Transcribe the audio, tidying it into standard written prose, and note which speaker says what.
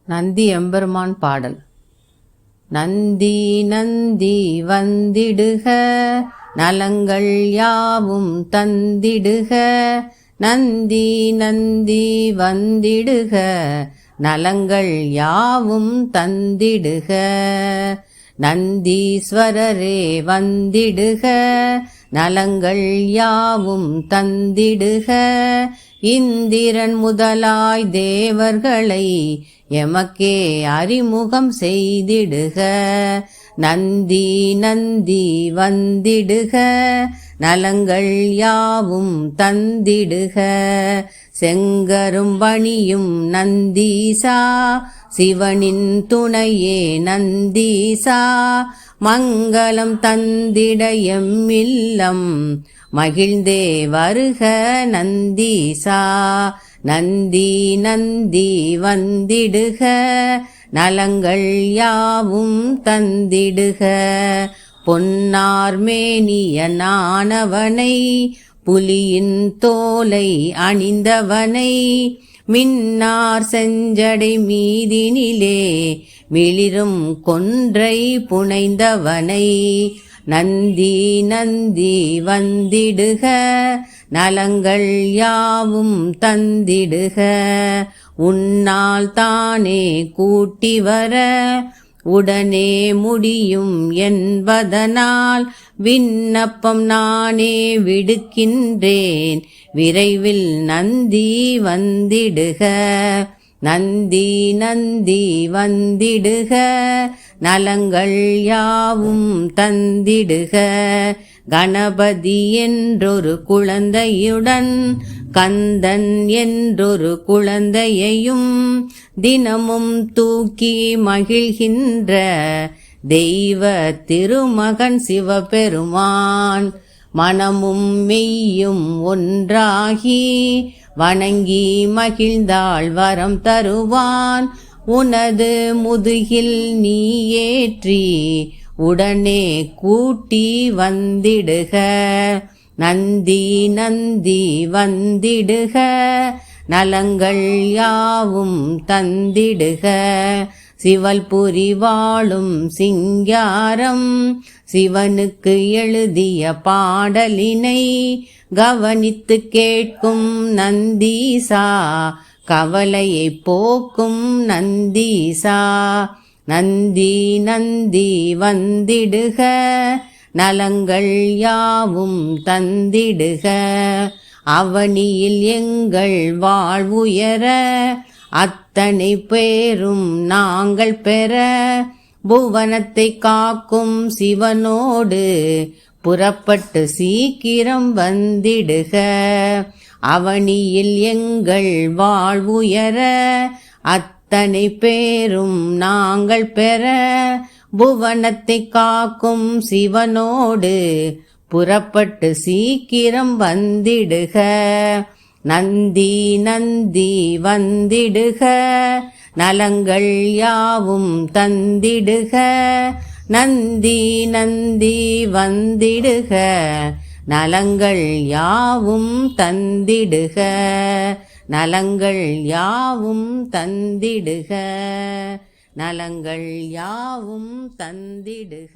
Speaker 1: நந்தி எம்பெருமான் பாடல். நந்தி நந்தி வந்திடுக, நலங்கள் யாவும் தந்திடுக. நந்தி நந்தி வந்திடுக, நலங்கள் யாவும் தந்திடுக. நந்தீஸ்வரரே வந்திடுக, நலங்கள் யாவும் தந்திடுக. இந்திரன் முதலாய் தேவர்களை எமக்கே அறிமுகம் செய்திடுக. நந்தி நந்தி வந்திடுக, நலங்கள் யாவும் தந்திடுக. செங்கரும்பணியும் நந்தீசா, சிவனின் துணையே நந்தீசா. மங்களம் தந்திட எம்மில்லம் மகிழ்ந்தே வருக நந்தீசா. நந்தி நந்தி வந்திடுக, நலங்கள் யாவும் தந்திடுக. பொன்னார் மேனியனானவனை, புலியின் தோலை அணிந்தவனை, மின்னார் செஞ்சடை மீதினிலே மிளிரும் கொன்றை புனைந்தவனை. நந்தி நந்தி வந்திடுக, நலங்கள் யாவும் தந்திடுக. உன்னால் தானே கூட்டி வர உடனே முடியும் என்பதனால், விண்ணப்பம் நானே விடுக்கின்றேன் விரைவில் நந்தி வந்திடுக. நந்தி நந்தி வந்திடுக, நலங்கள் யாவும் தந்திடுக. கணபதி என்றொரு குழந்தையுடன் கந்தன் என்றொரு குழந்தையையும் தினமும் தூக்கி மகிழ்கின்ற தெய்வ திருமகன் சிவபெருமான். மனமும் மெய்யும் ஒன்றாகி வணங்கி மகிழ்ந்தாள் வரம் தருவான். உனது முதுகில் நீ ஏற்றி உடனே கூட்டி வந்திடுக. நந்தி நந்தி வந்திடுக, நலங்கள் யாவும் தந்திடுக. சிவல்புரி வாழும் சிங்காரம் சிவனுக்கு எழுதிய பாடலினை கவனித்து கேட்கும் நந்தீசா, கவலையை போக்கும் நந்தீசா. நந்தி நந்தி வந்திடுக, நலங்கள் யாவும் தந்திடுக. அவனியில் எங்கள் வாழ்வுயர அத்தனை பேரும் நாங்கள் பெற, புவனத்தை காக்கும் சிவனோடு புறப்பட்டு சீக்கிரம் வந்திடுக. அவனியில் எங்கள் வாழ்வுயர அத்தனை பேரும் நாங்கள் பெற, புவனத்தை காக்கும் சிவனோடு புறப்பட்டு சீக்கிரம் வந்திடுக. நந்தி நந்தி வந்திடுக, நலங்கள் யாவும் தந்திடுக. நந்தி நந்தி வந்திடுக, நலங்கள் யாவும் தந்திடுக. நலங்கள் யாவும் தந்திடுக, நலங்கள் யாவும் தந்திடுக.